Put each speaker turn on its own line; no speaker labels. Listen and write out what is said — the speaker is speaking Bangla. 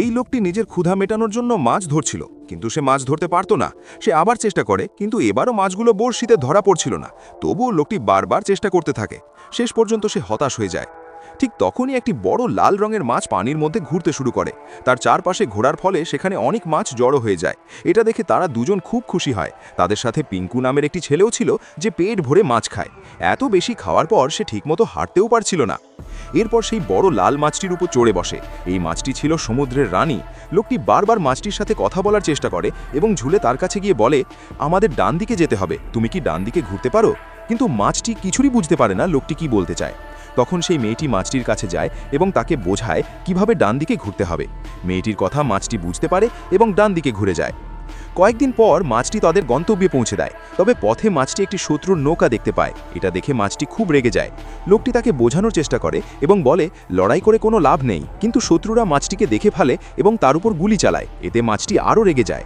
এই লোকটি নিজের ক্ষুধা মেটানোর জন্য মাছ ধরছিল, কিন্তু সে মাছ ধরতে পারত না। সে আবার চেষ্টা করে, কিন্তু এবারও মাছগুলো বড়শিতে ধরা পড়ছিল না। তবুও লোকটি বারবার চেষ্টা করতে থাকে। শেষ পর্যন্ত সে হতাশ হয়ে যায়। ঠিক তখনই একটি বড় লাল রঙের মাছ পানির মধ্যে ঘুরতে শুরু করে। তার চারপাশে ঘোরার ফলে সেখানে অনেক মাছ জড়ো হয়ে যায়। এটা দেখে তারা দুজন খুব খুশি হয়। তাদের সাথে পিঙ্কু নামের একটি ছেলেও ছিল, যে পেট ভরে মাছ খায়। এত বেশি খাওয়ার পর সে ঠিকমতো হাঁটতেও পারছিল না। এরপর সেই বড় লাল মাছটির উপর চড়ে বসে। এই মাছটি ছিল সমুদ্রের রানী। লোকটি বারবার মাছটির সাথে কথা বলার চেষ্টা করে এবং ঝুলে তার কাছে গিয়ে বলে, আমাদের ডান দিকে যেতে হবে, তুমি কি ডান দিকে ঘুরতে পারো? কিন্তু মাছটি কিছুই বুঝতে পারে না লোকটি কি বলতে চায়। তখন সেই মেয়েটি মাছটির কাছে যায় এবং তাকে বোঝায় কিভাবে ডান দিকে ঘুরতে হবে। মেয়েটির কথা মাছটি বুঝতে পারে এবং ডান দিকে ঘুরে যায়। কয়েকদিন পর মাছটি তাদের গন্তব্যে পৌঁছে দেয়। তবে পথে মাছটি একটি শত্রুর নৌকা দেখতে পায়। এটা দেখে মাছটি খুব রেগে যায়। লোকটি তাকে বোঝানোর চেষ্টা করে এবং বলে, লড়াই করে কোনো লাভ নেই। কিন্তু শত্রুরা মাছটিকে দেখে ফেলে এবং তার উপর গুলি চালায়। এতে মাছটি আরও রেগে যায়।